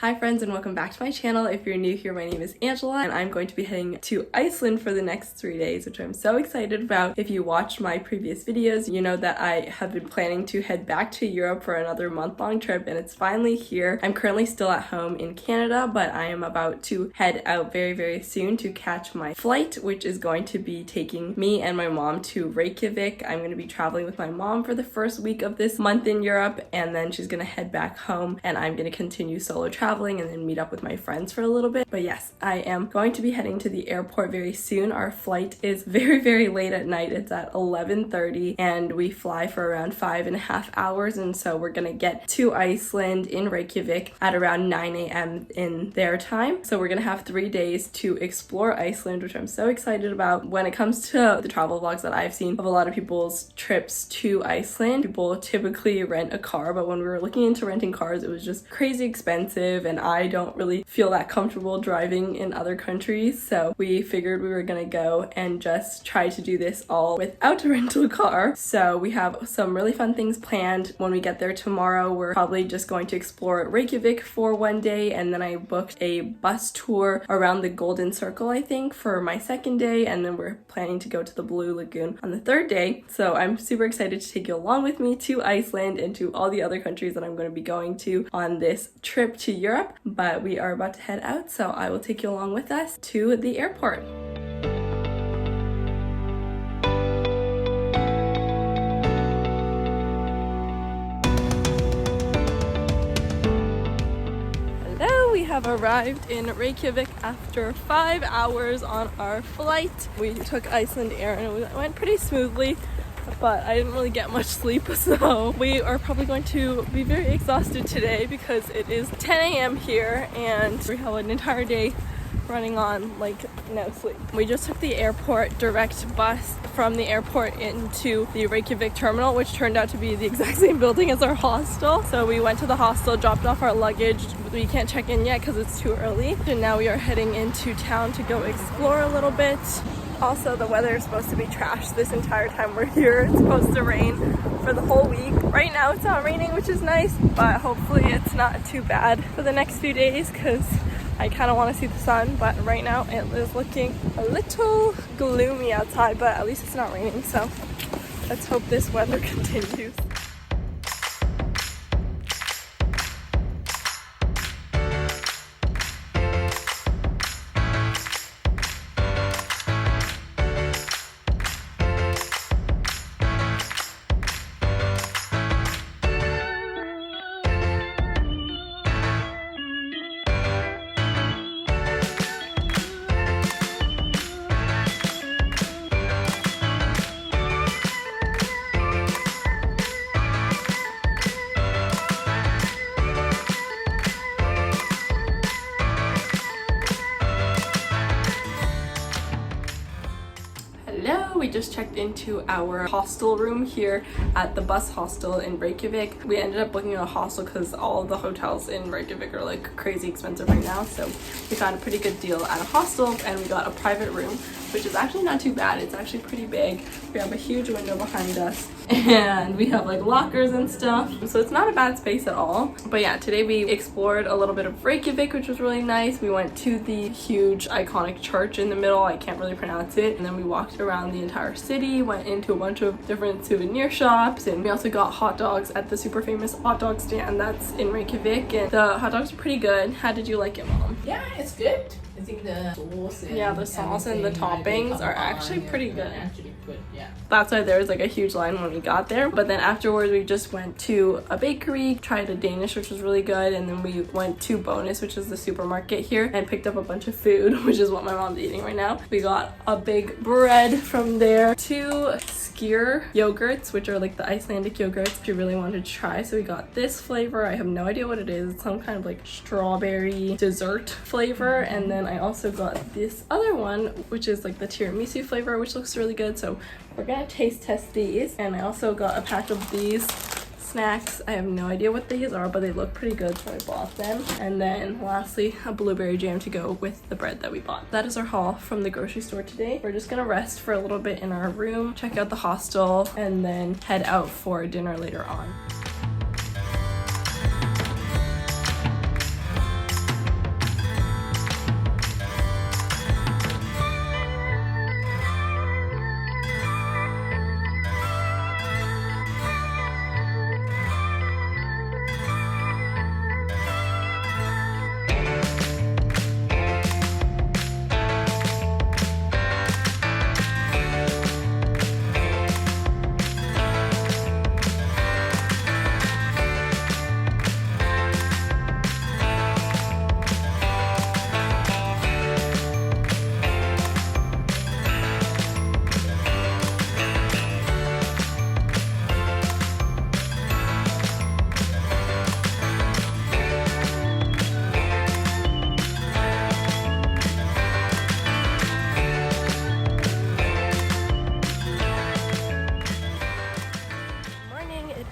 Hi friends and welcome back to my channel. If you're new here, my name is Angela and I'm going to be heading to Iceland for the next 3 days, which I'm so excited about. If you watched my previous videos, you know that I have been planning to head back to Europe for another month-long trip and it's finally here. I'm currently still at home in Canada, but I am about to head out very soon to catch my flight, which is going to be taking me and my mom to Reykjavik. I'm going to be traveling with my mom for the first week of this month in Europe, and then she's going to head back home and I'm going to continue solo traveling and then meet up with my friends for a little bit. But yes, I am going to be heading to the airport very soon. Our flight is very late at night. It's at 11:30 and we fly for around 5.5 hours, and so we're gonna get to Iceland in Reykjavik at around 9 a.m. in their time. So we're gonna have 3 days to explore Iceland, which I'm so excited about. When it comes to the travel vlogs that I've seen of a lot of people's trips to Iceland, people typically rent a car, but when we were looking into renting cars, it was just crazy expensive and I don't really feel that comfortable driving in other countries. So we figured we were gonna go and just try to do this all without a rental car. So we have some really fun things planned. When we get there tomorrow, we're probably just going to explore Reykjavik for 1 day, and then I booked a bus tour around the Golden Circle, I think, for my second day, and then we're planning to go to the Blue Lagoon on the third day. So I'm super excited to take you along with me to Iceland and to all the other countries that I'm going to be going to on this trip to Europe. But we are about to head out, so I will take you along with us to the airport. We have arrived in Reykjavik after 5 hours on our flight. We took Iceland Air and it went pretty smoothly, but I didn't really get much sleep, so we are probably going to be very exhausted today because it is 10 a.m. here and we have an entire day running on like no sleep. We just took the airport direct bus from the airport into the Reykjavik terminal, which turned out to be the exact same building as our hostel. So we went to the hostel, dropped off our luggage. We can't check in yet because it's too early. And now we are heading into town to go explore a little bit. Also, the weather is supposed to be trash this entire time we're here. It's supposed to rain for the whole week. Right now it's not raining, which is nice, but hopefully it's not too bad for the next few days because I kind of want to see the sun, but right now it is looking a little gloomy outside, but at least it's not raining, so let's hope this weather continues. We just checked into our hostel room here at the bus hostel in Reykjavik. We ended up booking a hostel because all of the hotels in Reykjavik are like crazy expensive right now, so we found a pretty good deal at a hostel and we got a private room, which is actually not too bad. It's actually pretty big. We have a huge window behind us and we have like lockers and stuff, so it's not a bad space at all. But yeah, today we explored a little bit of Reykjavik, which was really nice. We went to the huge iconic church in the middle, I can't really pronounce it, and then we walked around the entire city, went into a bunch of different souvenir shops, and we also got hot dogs at the super famous hot dog stand that's in Reykjavik, and the hot dogs are pretty good. How did you like it, Mom? Yeah, it's good. I think the sauce and the sauce and the toppings are actually pretty good. Yeah. That's why there was like a huge line when we got there. But then afterwards we just went to a bakery, tried a Danish, which was really good, and then we went to Bonus, which is the supermarket here, and picked up a bunch of food, which is what my mom's eating right now. We got a big bread from there, 2 skyr yogurts, which are like the Icelandic yogurts she really wanted to try. So we got this flavor. I have no idea what it is. It's some kind of like strawberry dessert flavor. And then I also got this other one, which is like the tiramisu flavor, which looks really good. So we're gonna taste test these. And I also got a pack of these snacks. I have no idea what these are, but they look pretty good, so I bought them. And then lastly, a blueberry jam to go with the bread that we bought. That is our haul from the grocery store today. We're just gonna rest for a little bit in our room, check out the hostel, and then head out for dinner later on.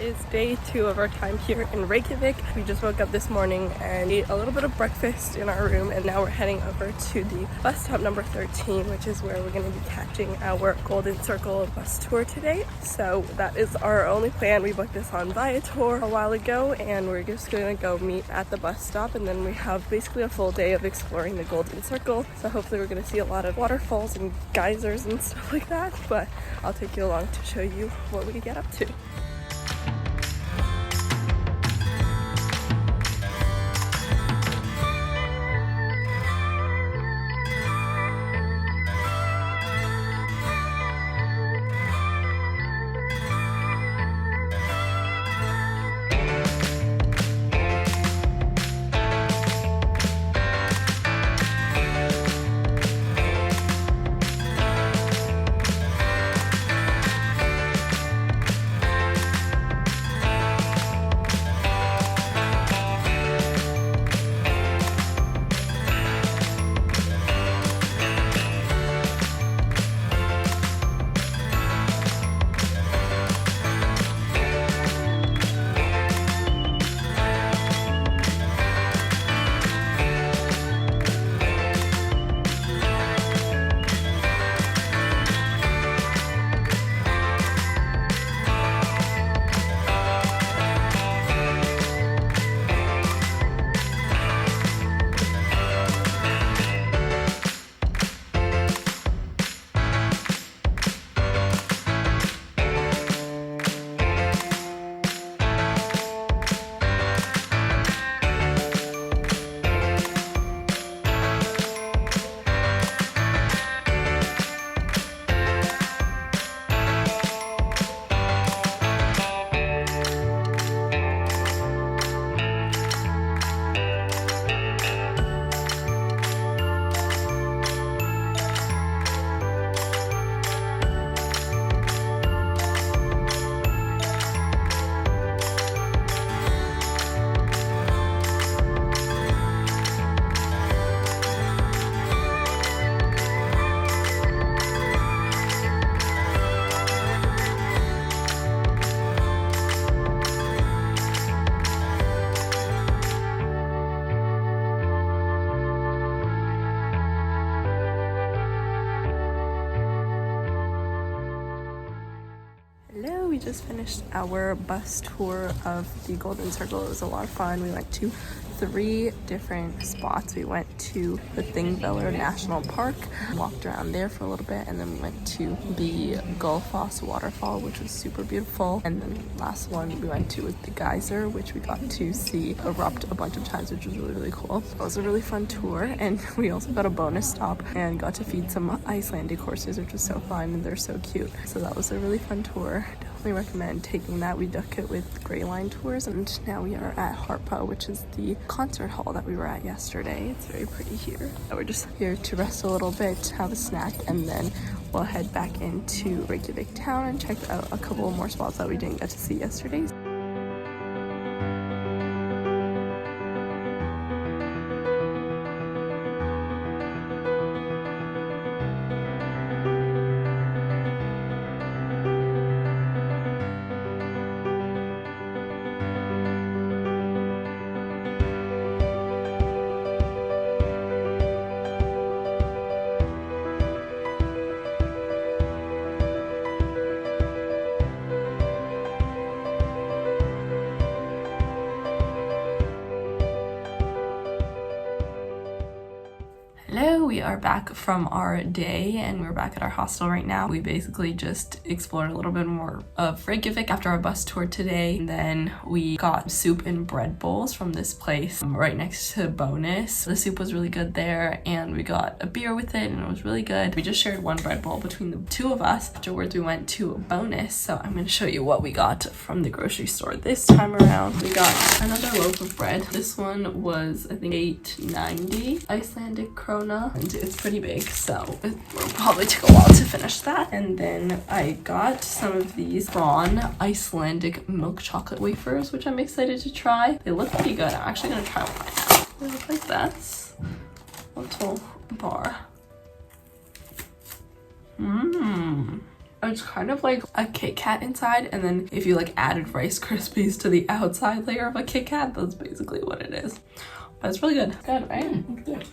is day 2 of our time here in Reykjavik. We just woke up this morning and ate a little bit of breakfast in our room, and now we're heading over to the bus stop number 13, which is where we're going to be catching our Golden Circle bus tour today. So that is our only plan. We booked this on Viator a while ago, and we're just going to go meet at the bus stop, and then we have basically a full day of exploring the Golden Circle. So hopefully we're going to see a lot of waterfalls and geysers and stuff like that, but I'll take you along to show you what we get up to. We just finished our bus tour of the Golden Circle. It was a lot of fun. We went to 3 different spots. We went to the Thingvellir National Park, walked around there for a little bit, and then we went to the Gullfoss waterfall, which was super beautiful. And then the last one we went to was the geyser, which we got to see erupt a bunch of times, which was really really cool. It was a really fun tour, and we also got a bonus stop and got to feed some Icelandic horses, which was so fun, and they're so cute. So that was a really fun tour. Definitely recommend taking that. We took it with Grey Line Tours, and now we are at Harpa, which is the concert hall that we were at yesterday. It's very pretty here. So we're just here to rest a little bit, have a snack, and then we'll head back into Reykjavik town and check out a couple more spots that we didn't get to see yesterday. Hello, we are back from our day and we're back at our hostel right now. We basically just explored a little bit more of Reykjavik after our bus tour today, and then we got soup and bread bowls from this place right next to Bonus. The soup was really good there, and we got a beer with it and it was really good. We just shared one bread bowl between the 2 of us. Afterwards we went to Bonus, so I'm going to show you what we got from the grocery store this time around. We got another loaf of bread. This one was I think $8.90 Icelandic krona, and it's pretty big, so it will probably take a while to finish that. And then I got some of these prawn Icelandic milk chocolate wafers, which I'm excited to try. They look pretty good. I'm actually gonna try one right now. They look like this little bar. It's kind of like a Kit Kat inside, and then if you like added Rice Krispies to the outside layer of a Kit Kat, that's basically what it is. But it's really good. Good, right? Good.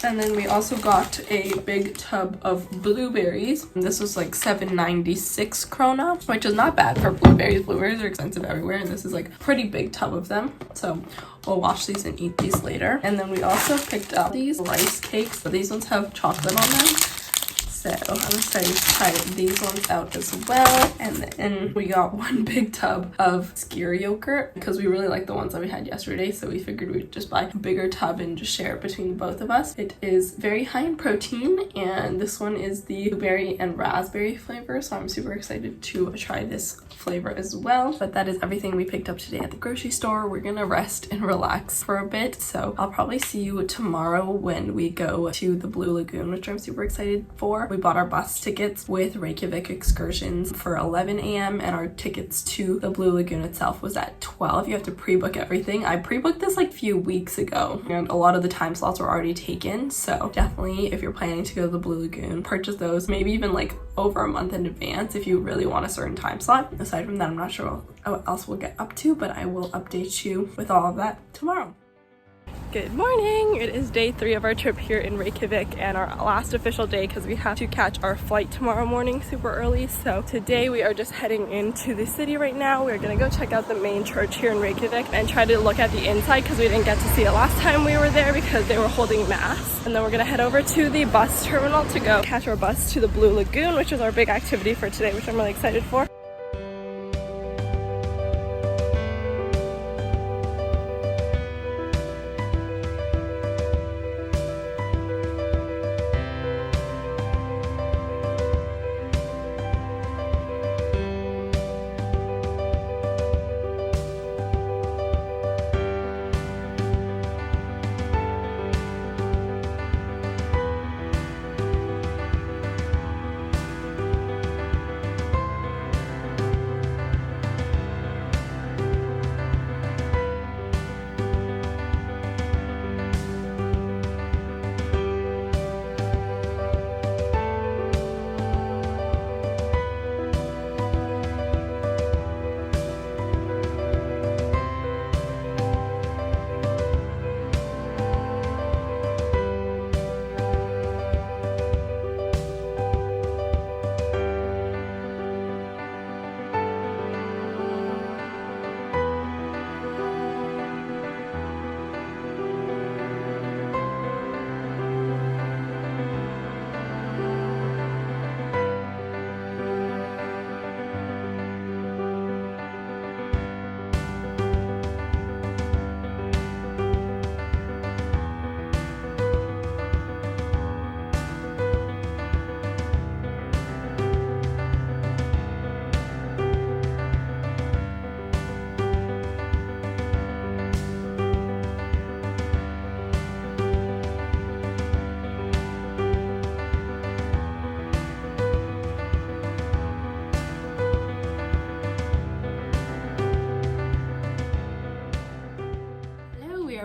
And then we also got a big tub of blueberries. This was like 7.96 krona, which is not bad for blueberries. Blueberries are expensive everywhere, and this is like a pretty big tub of them. So we'll wash these and eat these later. And then we also picked up these rice cakes. So these ones have chocolate on them. So I'm excited to try these ones out as well. And then we got one big tub of skyr yogurt because we really like the ones that we had yesterday. So we figured we'd just buy a bigger tub and just share it between both of us. It is very high in protein, and this one is the blueberry and raspberry flavor. So I'm super excited to try this flavor as well. But that is everything we picked up today at the grocery store. We're gonna rest and relax for a bit. So I'll probably see you tomorrow when we go to the Blue Lagoon, which I'm super excited for. We bought our bus tickets with Reykjavik excursions for 11 a.m. and our tickets to the Blue Lagoon itself was at 12. You have to pre-book everything. I pre-booked this like a few weeks ago, and a lot of the time slots were already taken. So definitely, if you're planning to go to the Blue Lagoon, purchase those maybe even like over a month in advance if you really want a certain time slot. Aside from that, I'm not sure what else we'll get up to, but I will update you with all of that tomorrow. Good morning! It is day 3 of our trip here in Reykjavik and our last official day because we have to catch our flight tomorrow morning super early. So today we are just heading into the city right now. We're gonna go check out the main church here in Reykjavik and try to look at the inside because we didn't get to see it last time we were there because they were holding mass. And then we're gonna head over to the bus terminal to go catch our bus to the Blue Lagoon, which is our big activity for today, which I'm really excited for.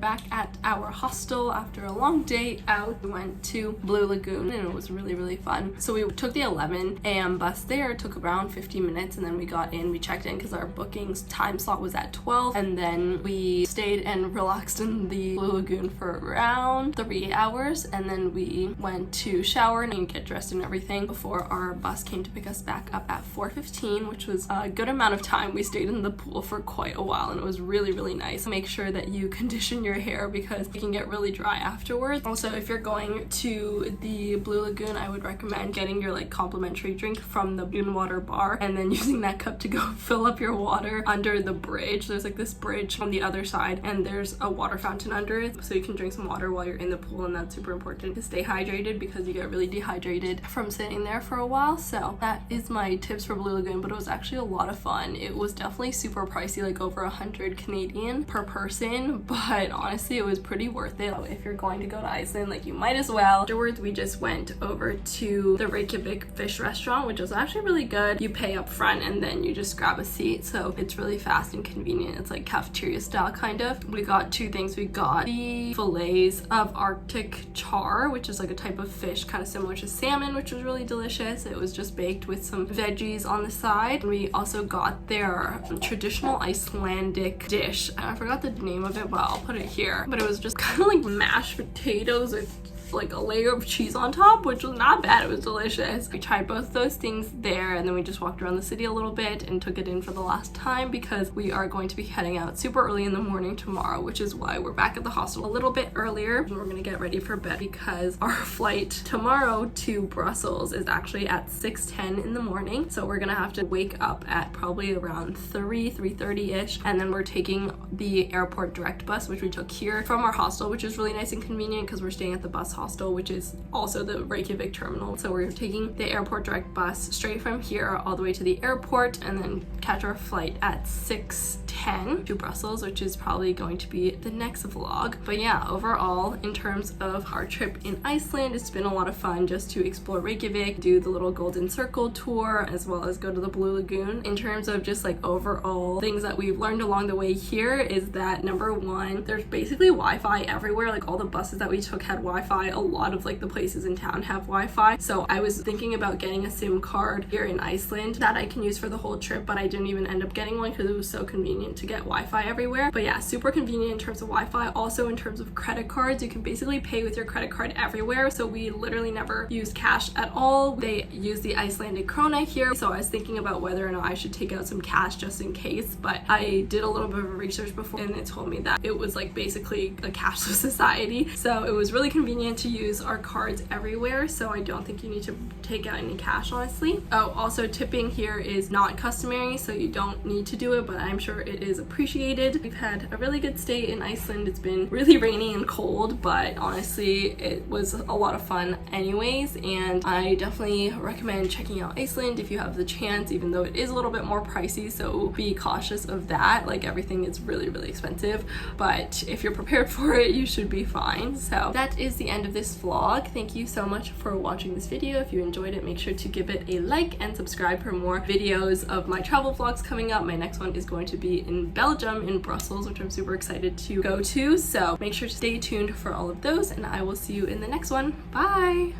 Back at our hostel after a long day out. We went to Blue Lagoon and it was really fun. So we took the 11 a.m. bus there. It took around 15 minutes and then we got in, we checked in because our bookings time slot was at 12, and then we stayed and relaxed in the Blue Lagoon for around 3 hours, and then we went to shower and get dressed and everything before our bus came to pick us back up at 4:15, which was a good amount of time. We stayed in the pool for quite a while and it was really nice. Make sure that you condition your hair because it can get really dry afterwards. Also, if you're going to the Blue Lagoon, I would recommend getting your like complimentary drink from the Lagoon water bar and then using that cup to go fill up your water under the bridge. There's like this bridge on the other side and there's a water fountain under it, so you can drink some water while you're in the pool, and that's super important to stay hydrated because you get really dehydrated from sitting there for a while. So that is my tips for Blue Lagoon, but it was actually a lot of fun. It was definitely super pricey, like over 100 Canadian per person, but honestly it was pretty worth it. So if you're going to go to Iceland, like, you might as well. Afterwards we just went over to the Reykjavik fish restaurant, which was actually really good. You pay up front and then you just grab a seat, so it's really fast and convenient. It's like cafeteria style kind of. We got two things. We got the fillets of Arctic char, which is like a type of fish kind of similar to salmon, which was really delicious. It was just baked with some veggies on the side. We also got their traditional Icelandic dish. I forgot the name of it, but I'll put it here. But it was just kind of like mashed potatoes with like a layer of cheese on top, which was not bad. It was delicious. We tried both those things there, and then we just walked around the city a little bit and took it in for the last time because we are going to be heading out super early in the morning tomorrow, which is why we're back at the hostel a little bit earlier. We're gonna get ready for bed because our flight tomorrow to Brussels is actually at 6:10 in the morning, so we're gonna have to wake up at probably around 3:30ish, and then we're taking the airport direct bus, which we took here from our hostel, which is really nice and convenient because we're staying at the bus hostel, which is also the Reykjavik terminal. So we're taking the airport direct bus straight from here all the way to the airport and then catch our flight at 6:10 to Brussels, which is probably going to be the next vlog. But yeah, overall, in terms of our trip in Iceland, it's been a lot of fun just to explore Reykjavik, do the little Golden Circle tour, as well as go to the Blue Lagoon. In terms of just like overall things that we've learned along the way here is that, number one, there's basically Wi-Fi everywhere. Like, all the buses that we took had Wi-Fi. A lot of like the places in town have Wi-Fi. So I was thinking about getting a SIM card here in Iceland that I can use for the whole trip, but I didn't even end up getting one because it was so convenient to get Wi-Fi everywhere. But yeah, super convenient in terms of Wi-Fi. Also, in terms of credit cards, you can basically pay with your credit card everywhere. So we literally never used cash at all. They use the Icelandic krona here. So I was thinking about whether or not I should take out some cash just in case, but I did a little bit of research before and it told me that it was like basically a cashless society. So it was really convenient to use our cards everywhere, so I don't think you need to take out any cash, honestly. Oh, also tipping here is not customary, so you don't need to do it, but I'm sure it is appreciated. We've had a really good stay in Iceland. It's been really rainy and cold, but honestly it was a lot of fun anyways, and I definitely recommend checking out Iceland if you have the chance, even though it is a little bit more pricey, so be cautious of that. Like, everything is really expensive, but if you're prepared for it, you should be fine. So that is the end of this vlog. Thank you so much for watching this video. If you enjoyed it, make sure to give it a like and subscribe for more videos of my travel vlogs coming up. My next one is going to be in Belgium, in Brussels, which I'm super excited to go to, so make sure to stay tuned for all of those, and I will see you in the next one. Bye!